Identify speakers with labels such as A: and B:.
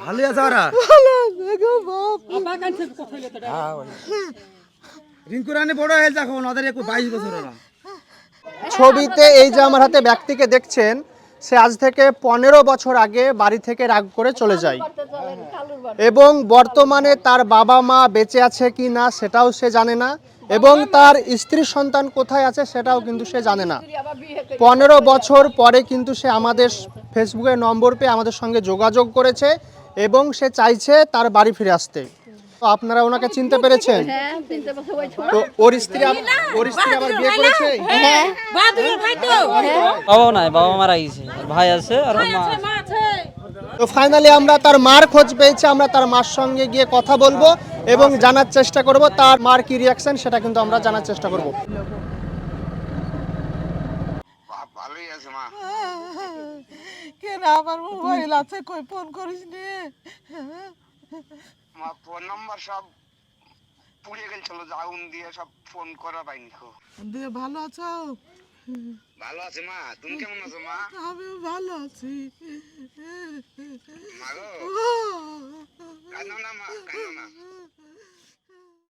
A: ভালো আছে ওরা রিঙ্কু রানী বড় হয়ে দেখো ওদের 22 বছর ওরা।
B: ছবিতে এই যে আমার হাতে ব্যক্তিকে দেখছেন, সে আজ থেকে 15 বছর আগে বাড়ি থেকে রাগ করে চলে যায় এবং বর্তমানে তার বাবা মা বেঁচে আছে কি না সেটাও সে জানে না এবং তার স্ত্রী সন্তান কোথায় আছে সেটাও কিন্তু সে জানে না। 15 বছর পরে কিন্তু সে আমাদের ফেসবুকে নম্বর পেয়ে আমাদের সঙ্গে যোগাযোগ করেছে এবং সে চাইছে তার বাড়ি ফিরে আসতে। তো আপনারা ওনাকে চিনতে পেরেছেন? তো ওর স্ত্রী আবার বিয়ে করেছে?
C: বাবা নাই, বাবা মারা গেছে, ভাই আছে আর মা আছে।
B: তো ফাইনালি আমরা তার মার খোঁজ পেয়েছি, আমরা তার মার সঙ্গে গিয়ে কথা বলবো এবং জানার চেষ্টা করব তার মার কি রিয়াকশন সেটা কিন্তু আমরা জানার চেষ্টা করব।
D: ভালোই আছে মা।
E: কেন আমার মোবাইল আছে কই ফোন করিস নি?
D: মা ফোন নাম্বার সব পুড়িয়ে গেছিল, আগুন দিয়ে সব ফোন করা পাইনি।
E: দিয়ে ভালো আছো?
D: ভালো আছে মা, তুমি কেমন আছো মা?
E: আমিও ভালো আছি।
D: মা গো, কাঁদো না মা, কাঁদো না।